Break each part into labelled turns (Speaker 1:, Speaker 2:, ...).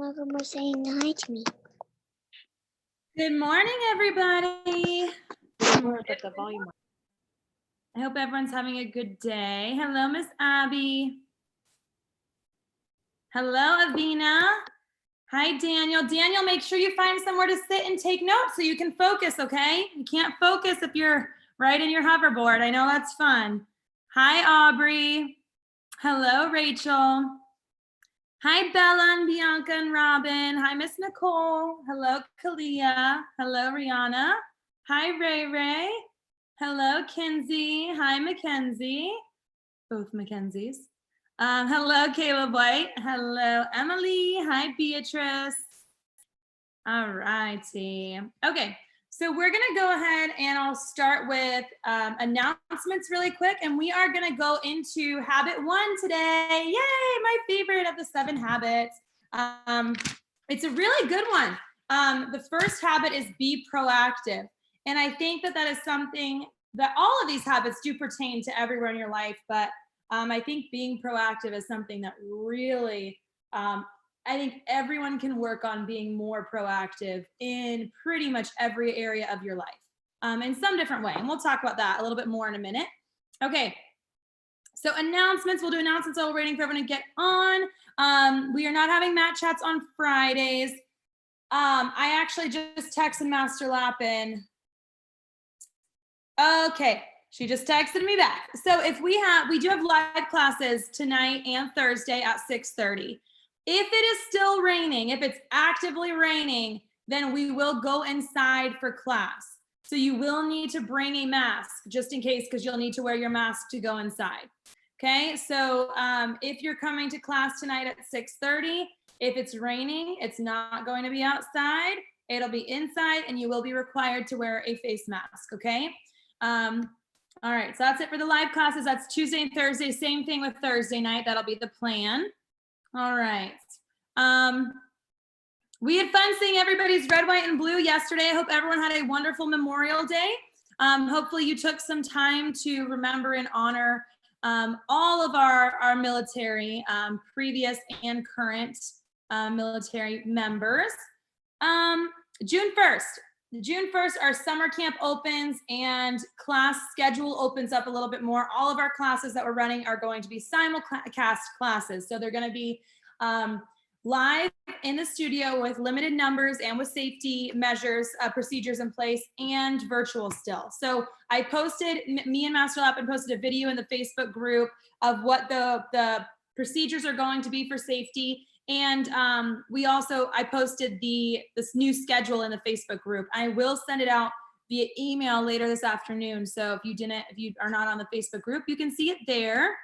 Speaker 1: Welcome for saying hi to me.
Speaker 2: Good morning, everybody.
Speaker 3: Put the volume on.
Speaker 2: I hope everyone's having a good day. Hello, Miss Abby. Hello, Avina. Hi, Daniel. Daniel, make sure you find somewhere to sit and take notes so you can focus, okay? You can't focus if you're right in your hoverboard. I know that's fun. Hi, Aubrey. Hello, Rachel. Hi, Bella and Bianca and Robin. Hi, Miss Nicole. Hello, Kalia. Hello, Rihanna. Hi, Ray Ray. Hello, Kinsey. Hi, Mackenzie. Both Mackenzies. Hello, Caleb White. Hello, Emily. Hi, Beatrice. All righty. Okay, so we're gonna go ahead and I'll start with announcements really quick, and we are gonna go into habit 1 today. Yay, my favorite of the 7 habits. It's a really good one. The first habit is be proactive. And I think that is something that all of these habits do pertain to everywhere in your life, but I think being proactive is something that really, I think everyone can work on being more proactive in pretty much every area of your life in some different way. And we'll talk about that a little bit more in a minute. Okay, so announcements, we'll do announcements while we're waiting for everyone to get on. We are not having mat chats on Fridays. I actually just texted Master Lappin. Okay, she just texted me back. So if we do have live classes tonight and Thursday at 6:30. If it is still raining, if it's actively raining, then we will go inside for class. So you will need to bring a mask just in case, because you'll need to wear your mask to go inside. Okay, so if you're coming to class tonight at 6:30, if it's raining, it's not going to be outside. It'll be inside, and you will be required to wear a face mask, okay? All right, so that's it for the live classes. That's Tuesday and Thursday. Same thing with Thursday night. That'll be the plan. All right. We had fun seeing everybody's red, white, and blue yesterday. I hope everyone had a wonderful Memorial Day. Hopefully you took some time to remember and honor all of our military, previous and current military members. June 1st, our summer camp opens and class schedule opens up a little bit more. All of our classes that we're running are going to be simulcast classes. So they're going to be live in the studio with limited numbers and with safety measures, procedures in place, and virtual still. So I posted, me and Master Lappin posted a video in the Facebook group of what the procedures are going to be for safety. And I posted this new schedule in the Facebook group. I will send it out via email later this afternoon. So if you are not on the Facebook group, you can see it there.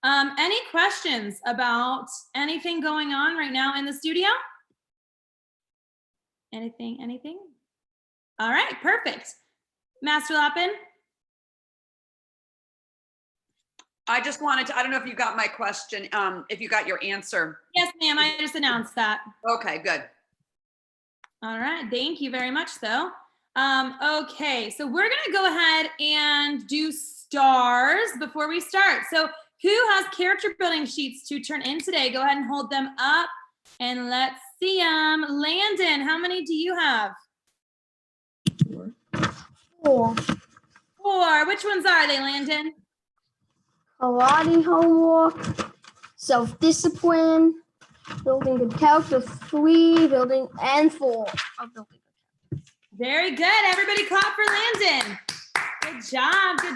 Speaker 2: Any questions about anything going on right now in the studio? Anything? All right, perfect. Master Lappin?
Speaker 3: I just wanted to, I don't know if you got my question, if you got your answer.
Speaker 2: Yes, ma'am, I just announced that.
Speaker 3: Okay, good.
Speaker 2: All right, thank you very much, though. Okay, so we're gonna go ahead and do stars before we start. So who has character building sheets to turn in today? Go ahead and hold them up and let's see them. Landon, how many do you have?
Speaker 1: 4.
Speaker 2: 4, which ones are they, Landon?
Speaker 1: Karate homework, self-discipline, building good character 3, building, and 4 of building good character.
Speaker 2: Very good. Everybody clap for Landon. Good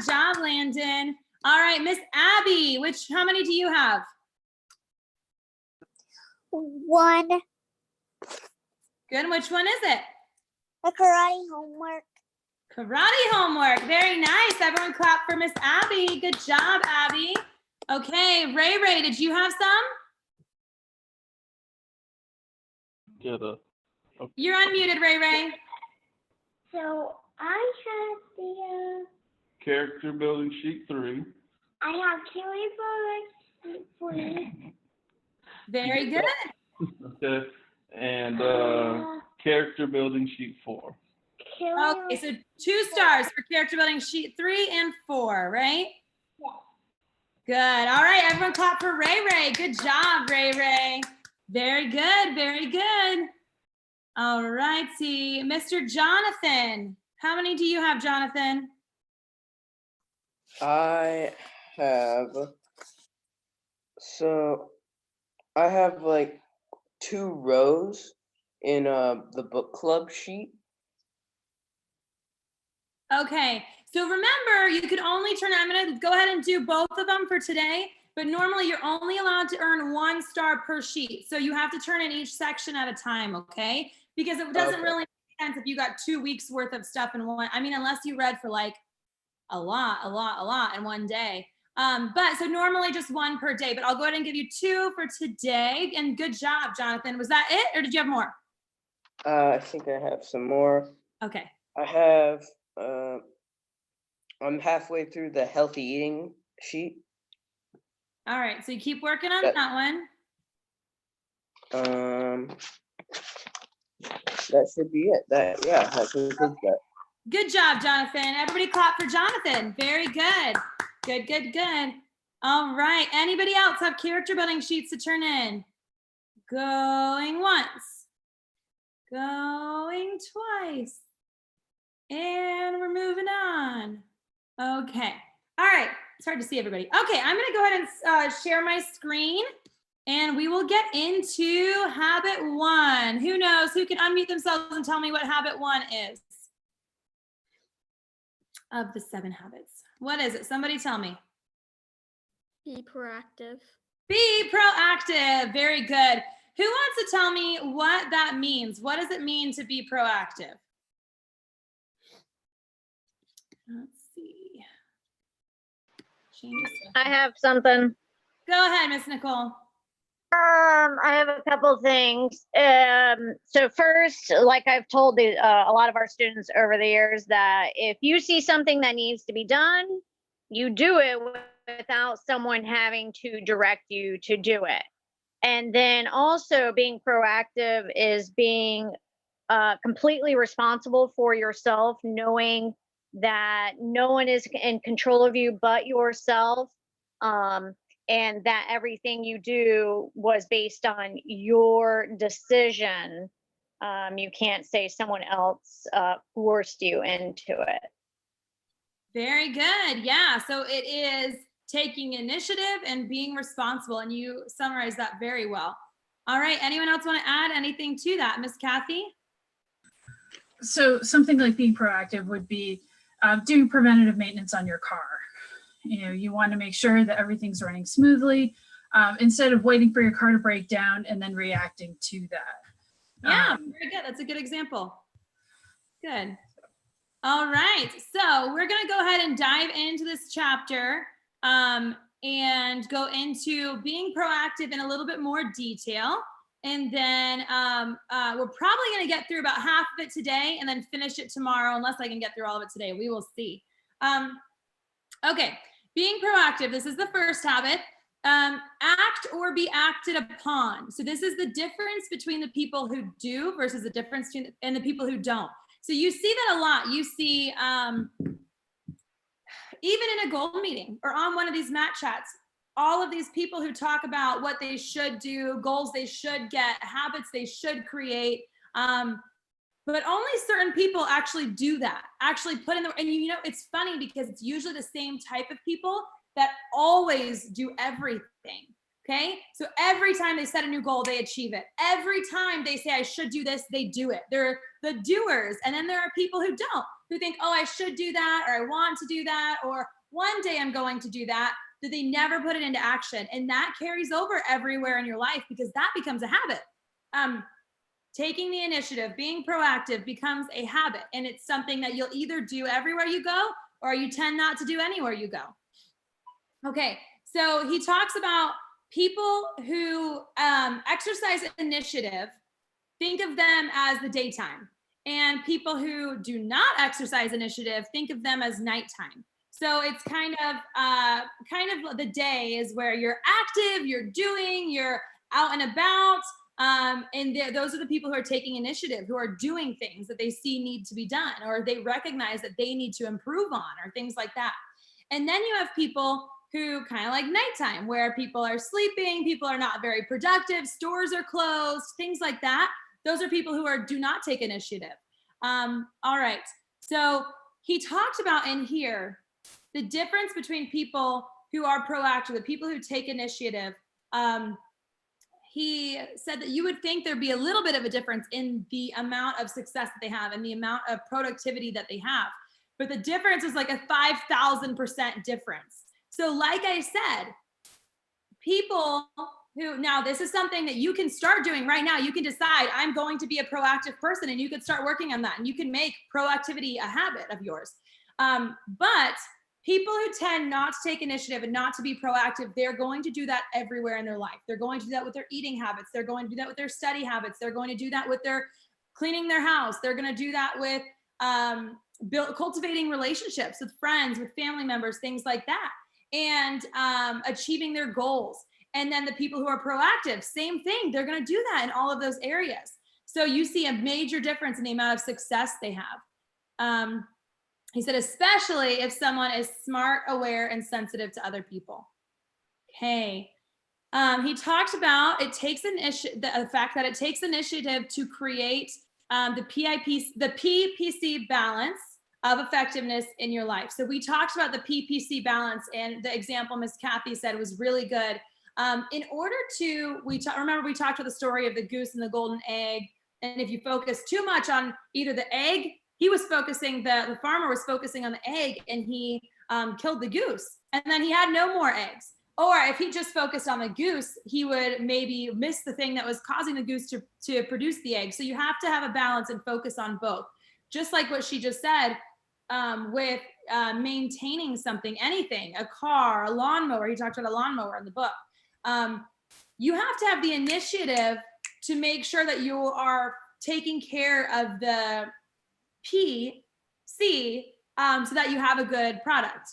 Speaker 2: job, Landon. All right, Miss Abby, how many do you have?
Speaker 1: 1.
Speaker 2: Good, and which one is it?
Speaker 1: The karate homework.
Speaker 2: Karate homework, very nice. Everyone clap for Miss Abby. Good job, Abby. Okay, Ray, did you have some? You're unmuted, Ray.
Speaker 4: So I have the
Speaker 5: character building sheet 3.
Speaker 4: I have character building sheet 3.
Speaker 2: Very good.
Speaker 5: Okay, and character building sheet 4.
Speaker 2: Okay, so 2 stars for character building sheet 3 and 4, right?
Speaker 4: Yes.
Speaker 2: Good. All right, everyone clap for Ray. Good job, Ray. Very good, very good. All righty, Mr. Jonathan. How many do you have, Jonathan?
Speaker 6: I have like 2 rows in the book club sheet.
Speaker 2: Okay, so remember, you can only turn, I'm gonna go ahead and do both of them for today, but normally you're only allowed to earn 1 star per sheet. So you have to turn in each section at a time, okay? Because it doesn't
Speaker 6: Okay.
Speaker 2: really make sense if you got 2 weeks worth of stuff in one, I mean, unless you read for like a lot in one day. But so normally just 1 per day, but I'll go ahead and give you 2 for today. And good job, Jonathan. Was that it, or did you have more?
Speaker 6: I think I have some more.
Speaker 2: Okay.
Speaker 6: I have I'm halfway through the healthy eating sheet.
Speaker 2: All right, so you keep working on
Speaker 6: That-
Speaker 2: that one.
Speaker 6: That should be it. That concludes that.
Speaker 2: Good job, Jonathan. Everybody clap for Jonathan. Very good. Good, good, good. All right, anybody else have character building sheets to turn in? Going once. Going twice. And we're moving on. Okay. All right. It's hard to see everybody. Okay, I'm going to go ahead and share my screen, and we will get into habit 1. Who knows? Who can unmute themselves and tell me what habit 1 is of the 7 habits? What is it? Somebody tell me.
Speaker 1: Be proactive.
Speaker 2: Be proactive. Very good. Who wants to tell me what that means? What does it mean to be proactive? Let's see. Changes.
Speaker 7: I have something.
Speaker 2: Go ahead, Miss Nicole.
Speaker 7: I have a couple things. So first, like I've told a lot of our students over the years, that if you see something that needs to be done, you do it without someone having to direct you to do it. And then also being proactive is being completely responsible for yourself, knowing that no one is in control of you but yourself, and that everything you do was based on your decision. You can't say someone else forced you into it.
Speaker 2: Very good. Yeah. So it is taking initiative and being responsible. And you summarized that very well. All right. Anyone else want to add anything to that? Miss Kathy?
Speaker 8: So something like being proactive would be doing preventative maintenance on your car. You know, you want to make sure that everything's running smoothly instead of waiting for your car to break down and then reacting to that.
Speaker 2: Yeah, very good. That's a good example. Good. All right. So we're going to go ahead and dive into this chapter and go into being proactive in a little bit more detail. And then we're probably going to get through about half of it today and then finish it tomorrow, unless I can get through all of it today. We will see. Okay. Being proactive. This is the first habit. Act or be acted upon. So this is the difference between the people who do versus the difference between and the people who don't. So you see that a lot. You see even in a goal meeting or on one of these mat chats, all of these people who talk about what they should do, goals they should get, habits they should create. But only certain people actually do that, actually put in the, and you know, it's funny because it's usually the same type of people that always do everything. Okay. So every time they set a new goal, they achieve it. Every time they say, I should do this, they do it. They're the doers. And then there are people who don't, who think, oh, I should do that, or I want to do that, or one day I'm going to do that, that they never put it into action. And that carries over everywhere in your life because that becomes a habit. Taking the initiative, being proactive becomes a habit. And it's something that you'll either do everywhere you go, or you tend not to do anywhere you go. Okay. So he talks about people who exercise initiative, think of them as the daytime, and people who do not exercise initiative, think of them as nighttime. So it's kind of the day is where you're active, you're doing, you're out and about, and those are the people who are taking initiative, who are doing things that they see need to be done, or they recognize that they need to improve on, or things like that. And then you have people who kind of like nighttime, where people are sleeping, people are not very productive, stores are closed, things like that. Those are people who do not take initiative. All right. So he talked about in here the difference between people who are proactive, the people who take initiative. He said that you would think there'd be a little bit of a difference in the amount of success that they have and the amount of productivity that they have. But the difference is like a 5,000% difference. So like I said, people who, now this is something that you can start doing right now. You can decide, I'm going to be a proactive person, and you can start working on that, and you can make proactivity a habit of yours. But people who tend not to take initiative and not to be proactive, they're going to do that everywhere in their life. They're going to do that with their eating habits. They're going to do that with their study habits. They're going to do that with their cleaning their house. They're going to do that with cultivating relationships with friends, with family members, things like that, and achieving their goals. And then the people who are proactive, same thing. They're going to do that in all of those areas. So you see a major difference in the amount of success they have. He said, especially if someone is smart, aware, and sensitive to other people. Okay. He talked about the fact that it takes initiative to create the PPC balance of effectiveness in your life. So we talked about the PPC balance, and the example Miss Kathy said was really good. In order to, remember we talked about the story of the goose and the golden egg. And if you focus too much on either the egg, the farmer was focusing on the egg, and he killed the goose, and then he had no more eggs. Or if he just focused on the goose, he would maybe miss the thing that was causing the goose to produce the egg. So you have to have a balance and focus on both. Just like what she just said, with maintaining something, anything, a car, a lawnmower. He talked about a lawnmower in the book. You have to have the initiative to make sure that you are taking care of the PC so that you have a good product.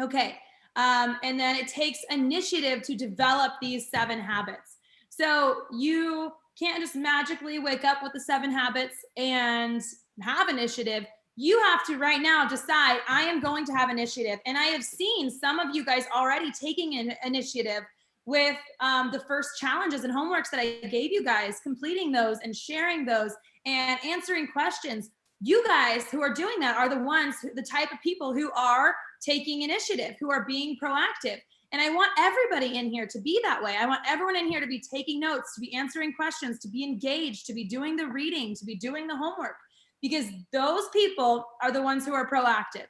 Speaker 2: Okay. And then it takes initiative to develop these 7 habits. So you can't just magically wake up with the 7 habits and have initiative. You have to right now decide, I am going to have initiative. And I have seen some of you guys already taking an initiative with the first challenges and homeworks that I gave you guys, completing those and sharing those and answering questions. You guys who are doing that are the type of people who are taking initiative, who are being proactive. And I want everybody in here to be that way. I want everyone in here to be taking notes, to be answering questions, to be engaged, to be doing the reading, to be doing the homework, because those people are the ones who are proactive.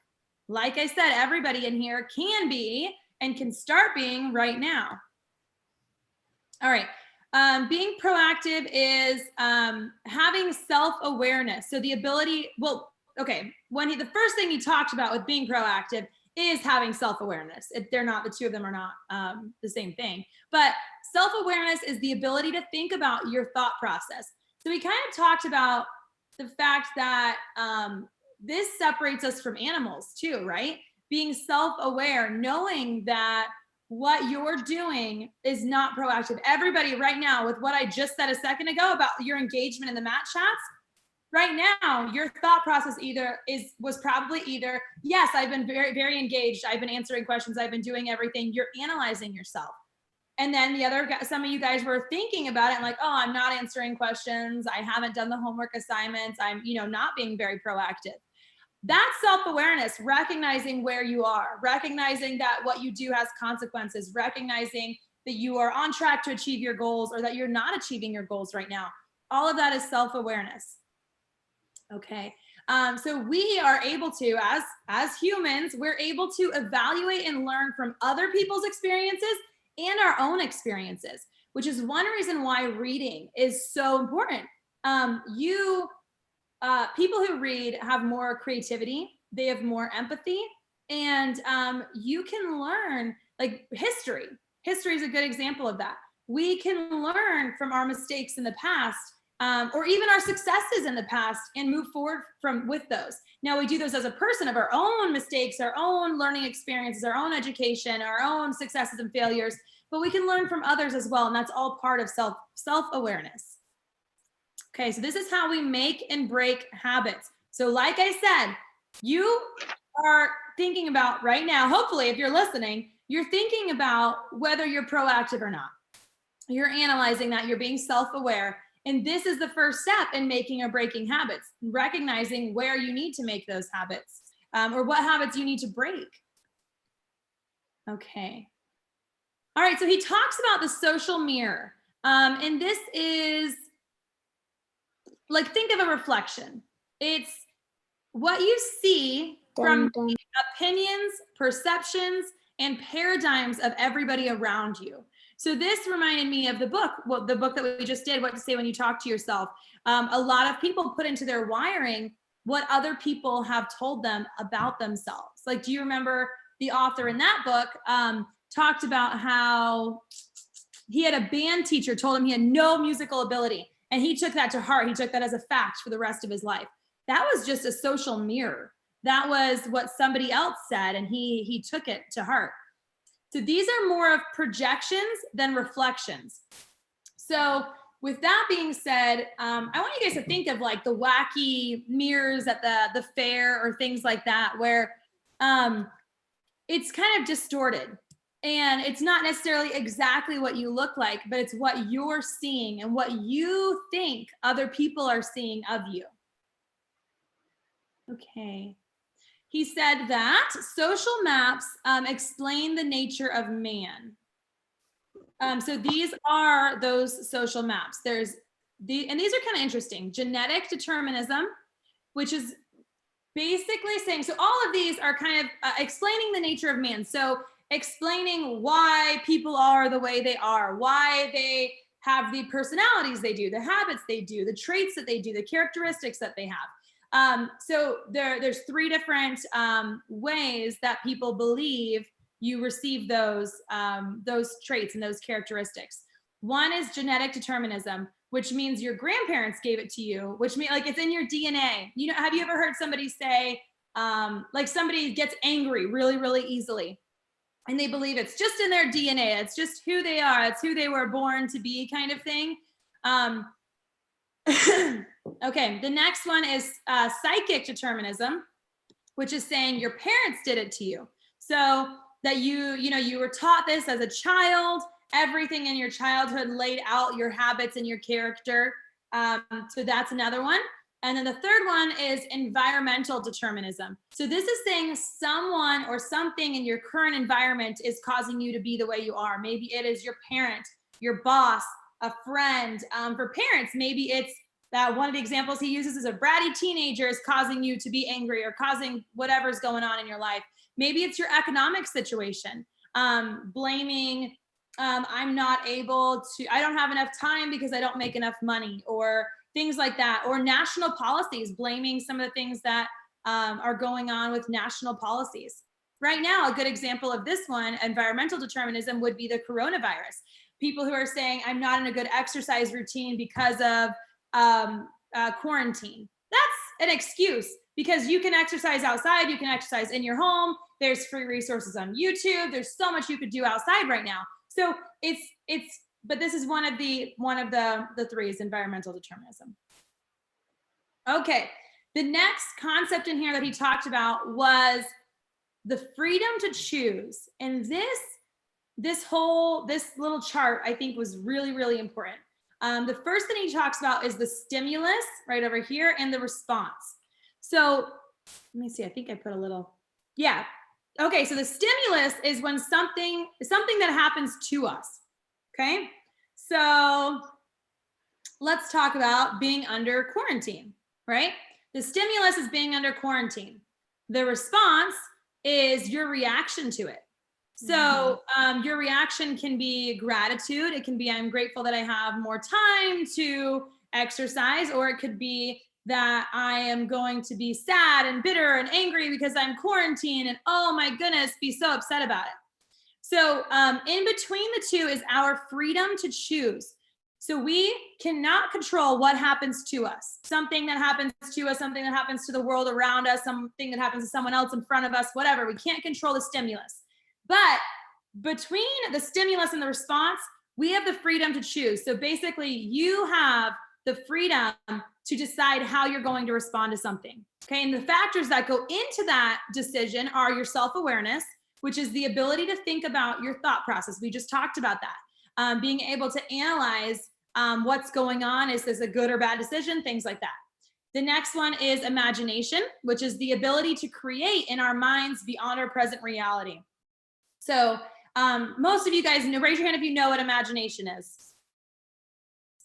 Speaker 2: Like I said, everybody in here can be and can start being right now. All right. Being proactive is having self-awareness. So the ability, the first thing he talked about with being proactive is having self-awareness. The two of them are not the same thing. But self-awareness is the ability to think about your thought process. So we kind of talked about the fact that this separates us from animals too, right? Being self-aware, knowing that what you're doing is not proactive. Everybody right now, with what I just said a second ago about your engagement in the mat chats, right now, your thought process was probably either, yes, I've been very, very engaged. I've been answering questions. I've been doing everything. You're analyzing yourself. And then some of you guys were thinking about it and like, oh, I'm not answering questions. I haven't done the homework assignments. I'm, not being very proactive. That's self-awareness, recognizing where you are, recognizing that what you do has consequences, recognizing that you are on track to achieve your goals or that you're not achieving your goals right now. All of that is self-awareness. Okay. So we are able to, as humans, we're able to evaluate and learn from other people's experiences and our own experiences, which is one reason why reading is so important. People who read have more creativity, they have more empathy, and you can learn, like history. History is a good example of that. We can learn from our mistakes in the past, or even our successes in the past, and move forward with those. Now we do those as a person of our own mistakes, our own learning experiences, our own education, our own successes and failures, but we can learn from others as well. And that's all part of self-awareness. Okay, so this is how we make and break habits. So like I said, you are thinking about right now, hopefully if you're listening, you're thinking about whether you're proactive or not. You're analyzing that, you're being self-aware. And this is the first step in making or breaking habits, recognizing where you need to make those habits, or what habits you need to break. Okay. All right, so he talks about the social mirror. And this is like, think of a reflection. It's what you see from the opinions, perceptions, and paradigms of everybody around you. So this reminded me of the book, the book that we just did, What to Say When You Talk to Yourself. A lot of people put into their wiring what other people have told them about themselves. Like, do you remember the author in that book talked about how he had a band teacher told him he had no musical ability, and he took that to heart. He took that as a fact for the rest of his life. That was just a social mirror. That was what somebody else said, and he took it to heart. So these are more of projections than reflections. So with that being said, I want you guys to think of like the wacky mirrors at the fair or things like that, where it's kind of distorted. And it's not necessarily exactly what you look like, but it's what you're seeing and what you think other people are seeing of you. Okay. He said that social maps explain the nature of man. So these are those social maps. And these are kind of interesting. Genetic determinism, which is basically saying, so all of these are kind of explaining the nature of man. So explaining why people are the way they are, why they have the personalities they do, the habits they do, the traits that they do, the characteristics that they have. So there's three different ways that people believe you receive those traits and those characteristics. One is genetic determinism, which means your grandparents gave it to you, which means like it's in your DNA. You know, have you ever heard somebody say, like somebody gets angry really, really easily, and they believe it's just in their DNA. It's just who they are. It's who they were born to be, kind of thing. Okay, the next one is psychic determinism, which is saying your parents did it to you. So that you were taught this as a child, everything in your childhood laid out your habits and your character. So that's another one. And then the third one is environmental determinism. So this is saying someone or something in your current environment is causing you to be the way you are. Maybe it is your parent, your boss, a friend. For parents, maybe it's that one of the examples he uses is a bratty teenager is causing you to be angry or causing whatever's going on in your life. Maybe it's your economic situation, blaming, I'm not able to, I don't have enough time because I don't make enough money, or things like that, or national policies, blaming some of the things that are going on with national policies. Right now, a good example of this one, environmental determinism, would be the coronavirus. People who are saying, I'm not in a good exercise routine because of quarantine. That's an excuse, because you can exercise outside, you can exercise in your home. There's free resources on YouTube. There's so much you could do outside right now. So but this is one of the three is environmental determinism. Okay, the next concept in here that he talked about was the freedom to choose. And this little chart, I think, was really, really important. The first thing he talks about is the stimulus right over here and the response. So let me see, I think I put a little, yeah. Okay, so the stimulus is when something that happens to us. Okay, so let's talk about being under quarantine, right? The stimulus is being under quarantine. The response is your reaction to it. So your reaction can be gratitude. It can be, I'm grateful that I have more time to exercise, or it could be that I am going to be sad and bitter and angry because I'm quarantined and, oh my goodness, be so upset about it. So in between the two is our freedom to choose. So we cannot control what happens to us. Something that happens to us, something that happens to the world around us, something that happens to someone else in front of us, whatever. We can't control the stimulus. But between the stimulus and the response, we have the freedom to choose. So basically, you have the freedom to decide how you're going to respond to something. Okay, and the factors that go into that decision are your self-awareness, which is the ability to think about your thought process. We just talked about that. Being able to analyze what's going on. Is this a good or bad decision? Things like that. The next one is imagination, which is the ability to create in our minds beyond our present reality. So most of you guys know, raise your hand if you know what imagination is.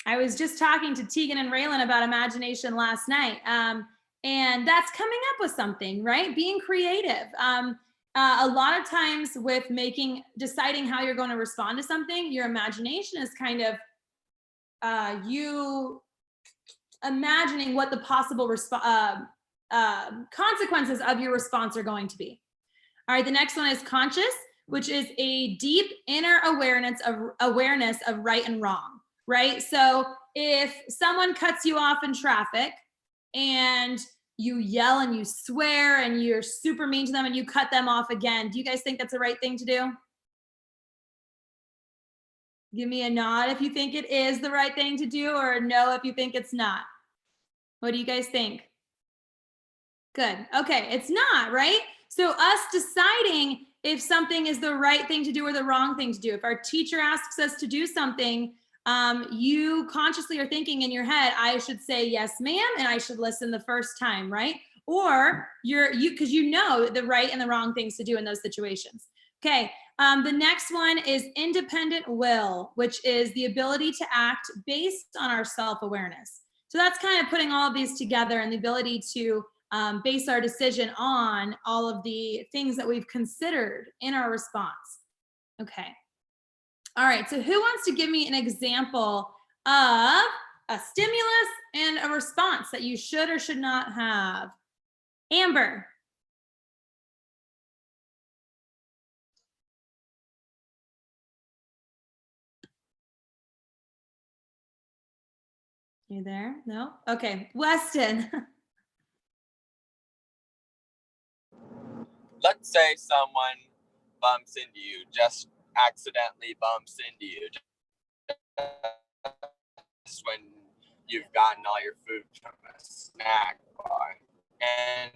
Speaker 2: I was just talking to Tegan and Raylan about imagination last night. And that's coming up with something, right? Being creative. A lot of times with deciding how you're going to respond to something, your imagination is kind of you imagining what the possible consequences of your response are going to be. All right, the next one is conscious, which is a deep inner awareness of right and wrong, right? So if someone cuts you off in traffic and you yell and you swear and you're super mean to them and you cut them off again, do you guys think that's the right thing to do? Give me a nod if you think it is the right thing to do, or a no if you think it's not. What do you guys think? Good. Okay, it's not, right? So us deciding if something is the right thing to do or the wrong thing to do. If our teacher asks us to do something, you consciously are thinking in your head, I should say yes, ma'am, and I should listen the first time, right? Or because you know the right and the wrong things to do in those situations. Okay, the next one is independent will, which is the ability to act based on our self-awareness. So that's kind of putting all of these together and the ability to base our decision on all of the things that we've considered in our response. Okay. All right, so who wants to give me an example of a stimulus and a response that you should or should not have? Amber. You there? No? Okay, Weston.
Speaker 9: Let's say someone bumps into you, just accidentally bumps into you, just when you've gotten all your food from a snack bar, and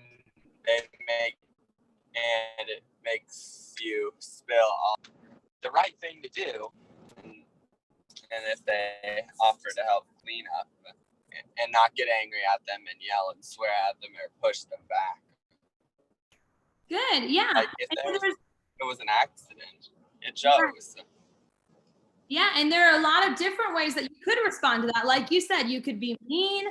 Speaker 9: it makes you spill all the right thing to do. And if they offer to help clean up and not get angry at them and yell and swear at them or push them back.
Speaker 2: Good, yeah.
Speaker 9: Like if it was an accident, it shows.
Speaker 2: Yeah, and there are a lot of different ways that you could respond to that. Like you said, you could be mean,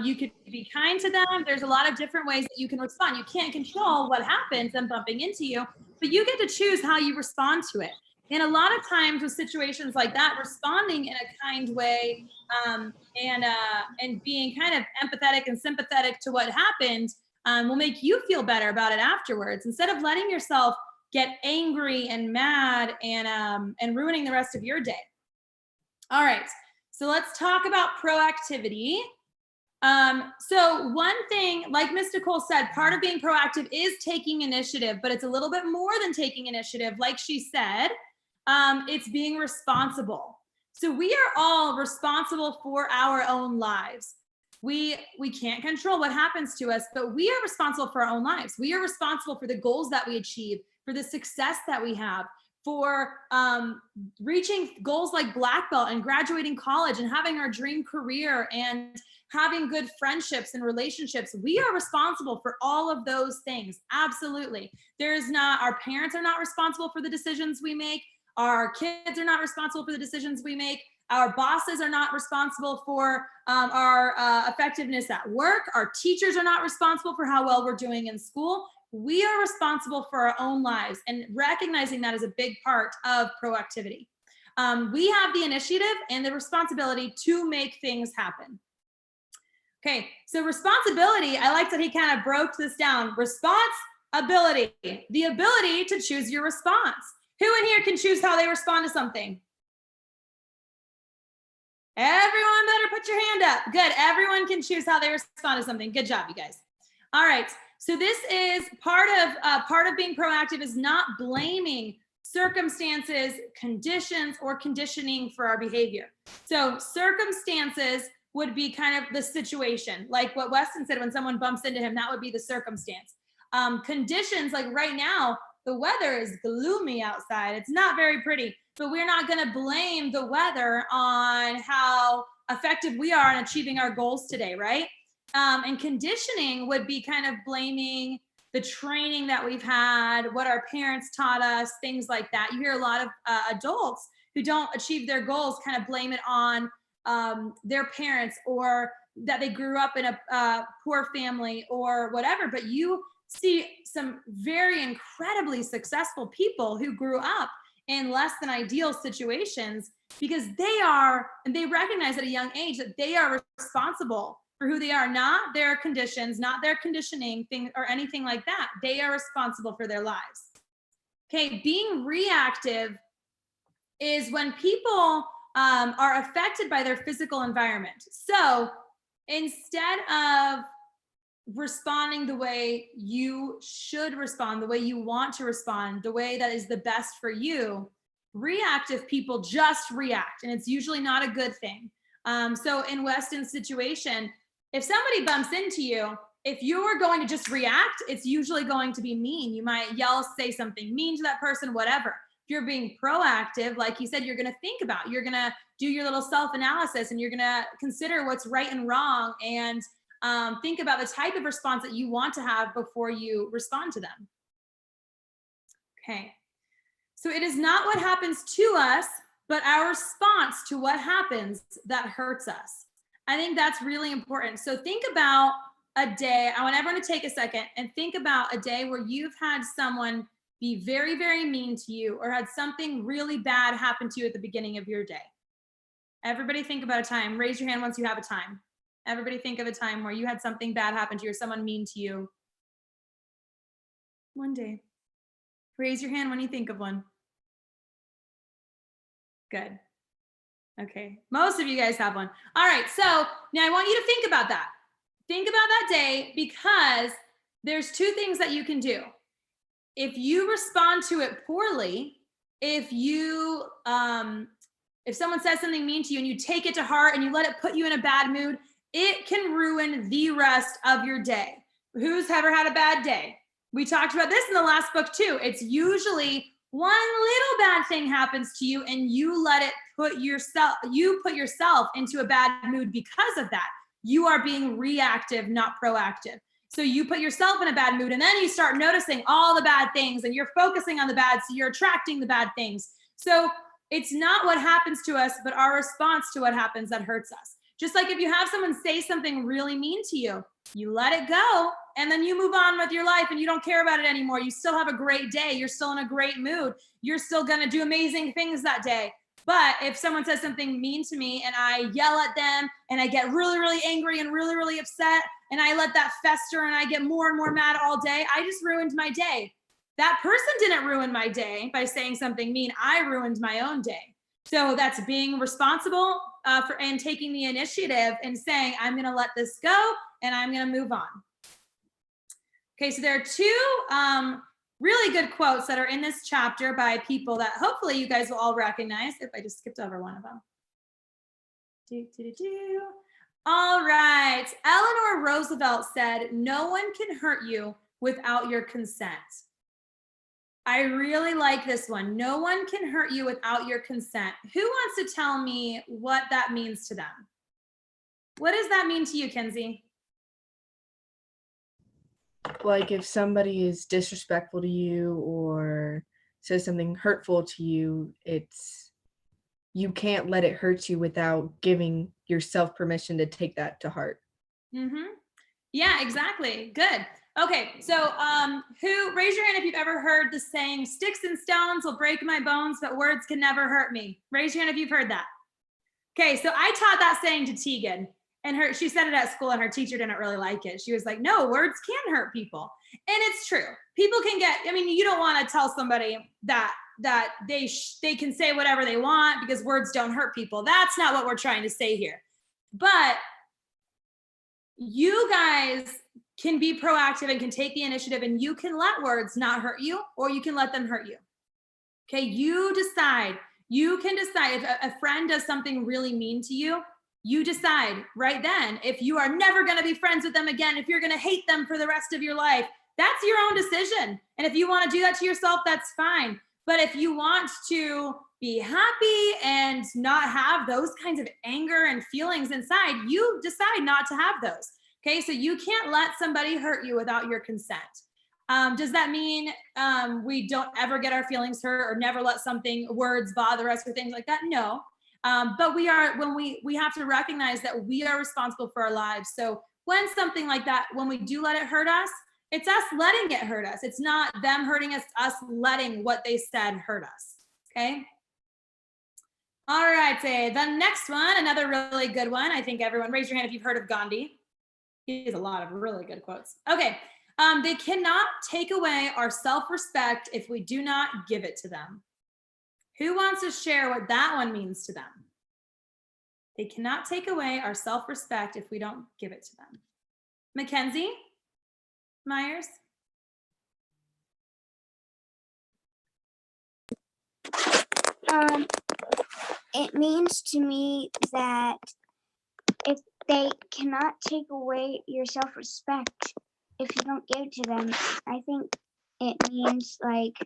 Speaker 2: you could be kind to them. There's a lot of different ways that you can respond. You can't control what happens, them bumping into you, but you get to choose how you respond to it. And a lot of times with situations like that, responding in a kind way and being kind of empathetic and sympathetic to what happened will make you feel better about it afterwards, instead of letting yourself get angry and mad and ruining the rest of your day. All right, so let's talk about proactivity. So one thing, like Ms. Nicole said, part of being proactive is taking initiative, but it's a little bit more than taking initiative. Like she said, it's being responsible. So we are all responsible for our own lives. We can't control what happens to us, but we are responsible for our own lives. We are responsible for the goals that we achieve, for the success that we have, for reaching goals like black belt and graduating college and having our dream career and having good friendships and relationships. We are responsible for all of those things. Absolutely. Our parents are not responsible for the decisions we make. Our kids are not responsible for the decisions we make. Our bosses are not responsible for our effectiveness at work. Our teachers are not responsible for how well we're doing in school. We are responsible for our own lives, and recognizing that is a big part of proactivity. We have the initiative and the responsibility to make things happen. Okay, so responsibility, I like that he kind of broke this down. Responsibility, the ability to choose your response. Who in here can choose how they respond to something? Everyone better put your hand up. Good, everyone can choose how they respond to something. Good job, you guys. All right, so this is part of being proactive is not blaming circumstances, conditions, or conditioning for our behavior. So circumstances would be kind of the situation, like what Weston said, when someone bumps into him, that would be the circumstance. Conditions, like right now, the weather is gloomy outside. It's not very pretty, but we're not going to blame the weather on how effective we are in achieving our goals today, right? And conditioning would be kind of blaming the training that we've had, what our parents taught us, things like that. You hear a lot of adults who don't achieve their goals kind of blame it on their parents, or that they grew up in a poor family or whatever. But you see some very incredibly successful people who grew up in less than ideal situations because they recognize at a young age that they are responsible for who they are, not their conditions, not their conditioning thing or anything like that. They are responsible for their lives. Okay, being reactive is when people are affected by their physical environment. So instead of responding the way you should respond, the way you want to respond, the way that is the best for you, reactive people just react, and it's usually not a good thing. So in Weston's situation, if somebody bumps into you, if you're going to just react, it's usually going to be mean. You might yell, say something mean to that person, whatever. If you're being proactive, like you said, you're going to think about, you're going to do your little self-analysis, and you're going to consider what's right and wrong, and think about the type of response that you want to have before you respond to them. Okay. So it is not what happens to us, but our response to what happens that hurts us. I think that's really important. So think about a day. I want everyone to take a second and think about a day where you've had someone be very, very mean to you, or had something really bad happen to you at the beginning of your day. Everybody think about a time. Raise your hand once you have a time. Everybody think of a time where you had something bad happen to you or someone mean to you. One day. Raise your hand when you think of one. Good. Okay. Most of you guys have one. All right. So now I want you to think about that. Think about that day, because there's two things that you can do. If you respond to it poorly, if someone says something mean to you and you take it to heart and you let it put you in a bad mood, it can ruin the rest of your day. Who's ever had a bad day? We talked about this in the last book too. It's usually one little bad thing happens to you and you let it put yourself into a bad mood because of that. You are being reactive, not proactive. So you put yourself in a bad mood, and then you start noticing all the bad things, and you're focusing on the bad, so you're attracting the bad things. So it's not what happens to us, but our response to what happens that hurts us. Just like if you have someone say something really mean to you, you let it go, and then you move on with your life and you don't care about it anymore. You still have a great day. You're still in a great mood. You're still gonna do amazing things that day. But if someone says something mean to me and I yell at them and I get really, really angry and really, really upset, and I let that fester and I get more and more mad all day, I just ruined my day. That person didn't ruin my day by saying something mean. I ruined my own day. So that's being responsible and taking the initiative and saying, I'm going to let this go and I'm going to move on. Okay, so there are two really good quotes that are in this chapter by people that hopefully you guys will all recognize, if I just skipped over one of them. All right, Eleanor Roosevelt said, no one can hurt you without your consent. I really like this one. No one can hurt you without your consent. Who wants to tell me what that means to them? What does that mean to you, Kenzie?
Speaker 10: Like if somebody is disrespectful to you or says something hurtful to you, you can't let it hurt you without giving yourself permission to take that to heart.
Speaker 2: Mm-hmm. Yeah, exactly. Good. Okay, so raise your hand if you've ever heard the saying, sticks and stones will break my bones, but words can never hurt me. Raise your hand if you've heard that. Okay, so I taught that saying to Tegan, and she said it at school and her teacher didn't really like it. She was like, no, words can hurt people. And it's true. People can you don't want to tell somebody that they can say whatever they want because words don't hurt people. That's not what we're trying to say here. But you guys can be proactive and can take the initiative, and you can let words not hurt you, or you can let them hurt you. Okay, you decide. You can decide if a friend does something really mean to you, you decide right then if you are never going to be friends with them again, if you're going to hate them for the rest of your life. That's your own decision. And if you want to do that to yourself, that's fine. But if you want to be happy and not have those kinds of anger and feelings inside, you decide not to have those. Okay, so you can't let somebody hurt you without your consent. Does that mean we don't ever get our feelings hurt or never let words bother us or things like that? No. But we have to recognize that we are responsible for our lives. So when something like that, when we do let it hurt us, it's us letting it hurt us. It's not them hurting us, us letting what they said hurt us. Okay. All right, say the next one, another really good one. I think everyone raise your hand if you've heard of Gandhi. He has a lot of really good quotes. Okay. They cannot take away our self-respect if we do not give it to them. Who wants to share what that one means to them? They cannot take away our self-respect if we don't give it to them. Mackenzie Myers?
Speaker 4: It means to me that if they cannot take away your self-respect if you don't give it to them, I think it means like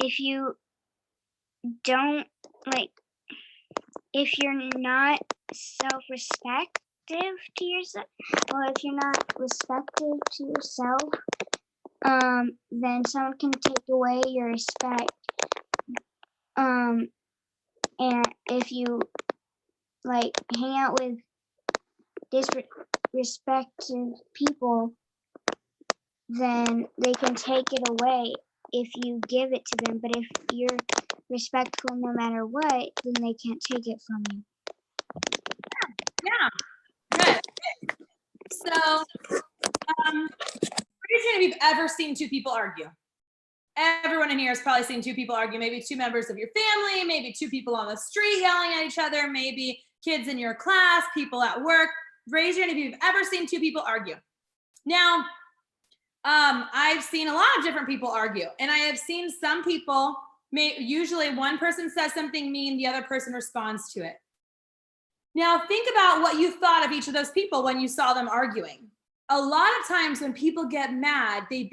Speaker 4: if you don't if you're not self-respective to yourself, or if you're not respective to yourself, then someone can take away your respect. And if you hang out with disrespectful people, then they can take it away if you give it to them. But if you're respectful no matter what, then they can't take it from you.
Speaker 2: Yeah, good. So, if you've ever seen two people argue. Everyone in here has probably seen two people argue, maybe two members of your family, maybe two people on the street yelling at each other, maybe kids in your class, people at work. Raise your hand if you've ever seen two people argue. Now, I've seen a lot of different people argue, and I have seen some people, usually one person says something mean, the other person responds to it. Now, think about what you thought of each of those people when you saw them arguing. A lot of times when people get mad, they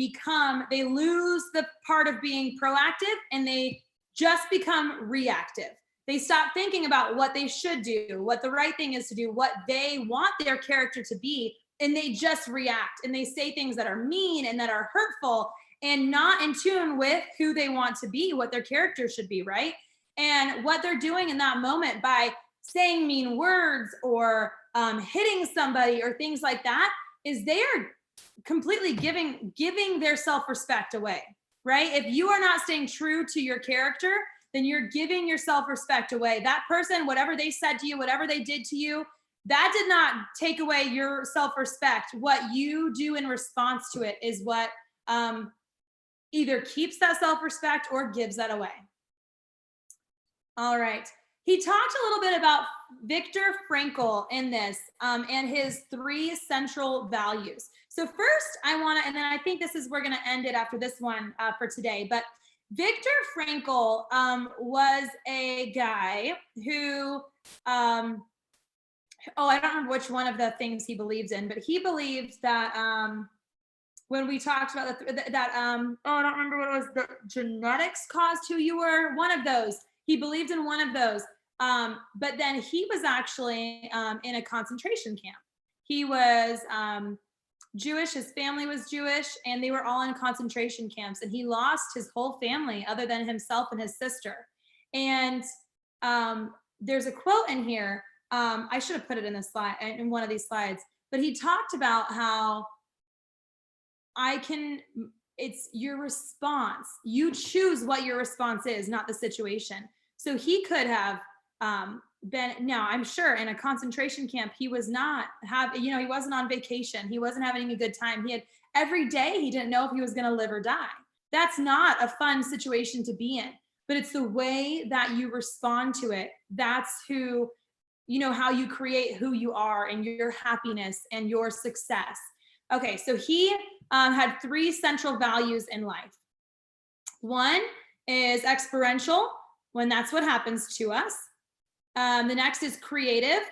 Speaker 2: lose the part of being proactive and they just become reactive. They stop thinking about what they should do, what the right thing is to do, what they want their character to be, and they just react and they say things that are mean and that are hurtful and not in tune with who they want to be, what their character should be, right? And what they're doing in that moment by saying mean words or hitting somebody or things like that is they are completely giving their self-respect away, right? If you are not staying true to your character, then you're giving your self-respect away. That person, whatever they said to you, whatever they did to you, that did not take away your self-respect. What you do in response to it is what either keeps that self-respect or gives that away. All right. He talked a little bit about Viktor Frankl in this and his 3 central values. So first I want to, and then I think this is, we're going to end it after this one for today, but Viktor Frankl was a guy who, I don't remember which one of the things he believes in, but he believed that when we talked about I don't remember what it was, the genetics caused who you were, one of those. He believed in one of those. But then he was actually in a concentration camp. He was Jewish, his family was Jewish, and they were all in concentration camps, and he lost his whole family other than himself and his sister. And there's a quote in here, I should have put it in the slide, in one of these slides, but he talked about how it's your response. You choose what your response is, not the situation. So he could have been, now I'm sure in a concentration camp, he was not he wasn't on vacation. He wasn't having a good time. He had every day, he didn't know if he was going to live or die. That's not a fun situation to be in, but it's the way that you respond to it. That's how you create who you are and your happiness and your success. Okay. So he had 3 central values in life. One is experiential, when that's what happens to us. The next is creative,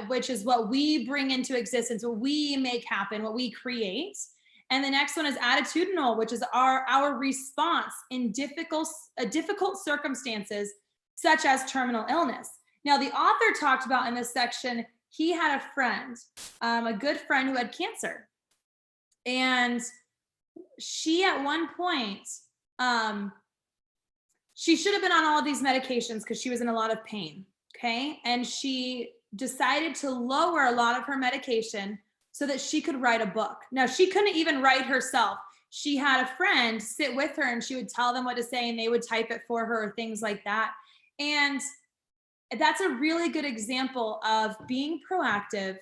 Speaker 2: which is what we bring into existence, what we make happen, what we create. And the next one is attitudinal, which is our response in difficult circumstances, such as terminal illness. Now, the author talked about in this section, he had a friend, a good friend who had cancer. And she, at one point, she should have been on all of these medications because she was in a lot of pain, okay? And she decided to lower a lot of her medication so that she could write a book. Now, she couldn't even write herself. She had a friend sit with her and she would tell them what to say and they would type it for her or things like that. And that's a really good example of being proactive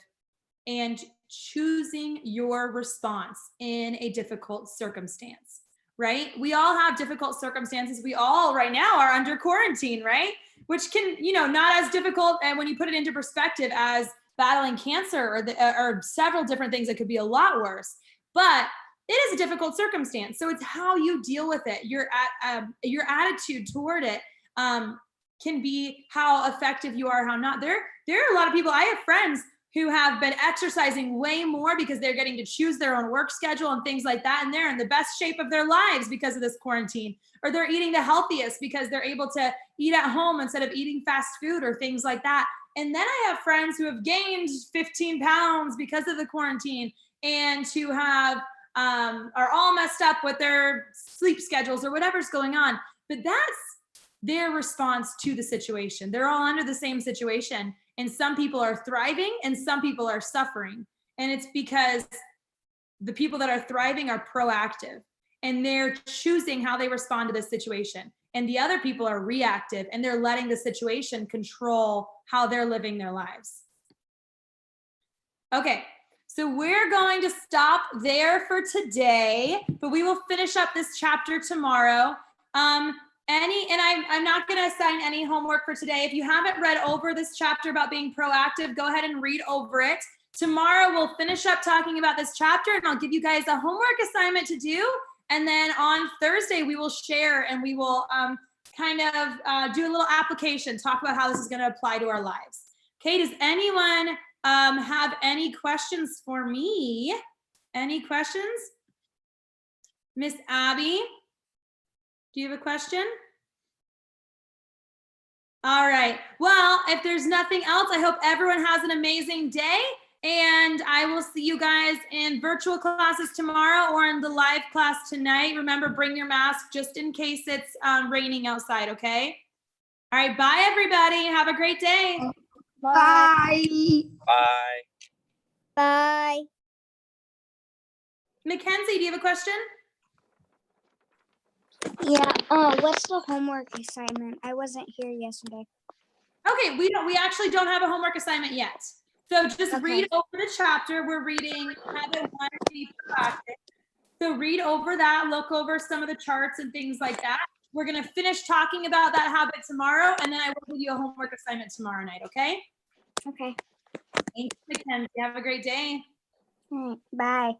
Speaker 2: and choosing your response in a difficult circumstance, right? We all have difficult circumstances. We all right now are under quarantine, right? Which can, not as difficult, and when you put it into perspective, as battling cancer or several different things that could be a lot worse. But it is a difficult circumstance. So it's how you deal with it. Your attitude toward it can be how effective you are, how not. There are a lot of people, I have friends who have been exercising way more because they're getting to choose their own work schedule and things like that. And they're in the best shape of their lives because of this quarantine, or they're eating the healthiest because they're able to eat at home instead of eating fast food or things like that. And then I have friends who have gained 15 pounds because of the quarantine and who have, are all messed up with their sleep schedules or whatever's going on. But that's their response to the situation. They're all under the same situation. And some people are thriving and some people are suffering. And it's because the people that are thriving are proactive and they're choosing how they respond to this situation. And the other people are reactive and they're letting the situation control how they're living their lives. Okay, so we're going to stop there for today, but we will finish up this chapter tomorrow. I'm not going to assign any homework for today. If you haven't read over this chapter about being proactive, go ahead and read over it. Tomorrow we'll finish up talking about this chapter and I'll give you guys a homework assignment to do. And then on Thursday we will share and we will do a little application, talk about how this is going to apply to our lives. Okay, does anyone have any questions for me? Any questions? Miss Abby? Do you have a question? All right. Well, if there's nothing else, I hope everyone has an amazing day. And I will see you guys in virtual classes tomorrow or in the live class tonight. Remember, bring your mask just in case it's raining outside, okay? All right. Bye, everybody. Have a great day.
Speaker 4: Bye.
Speaker 9: Bye.
Speaker 4: Bye.
Speaker 2: Mackenzie, do you have a question?
Speaker 4: Yeah. What's the homework assignment? I wasn't here yesterday.
Speaker 2: Okay, we actually don't have a homework assignment yet. So just read over the chapter. We're reading Habit 1, Be Proactive. So read over that, look over some of the charts and things like that. We're gonna finish talking about that habit tomorrow, and then I will give you a homework assignment tomorrow night, okay?
Speaker 4: Okay.
Speaker 2: Thanks, Mackenzie. Have a great day.
Speaker 4: All right. Bye.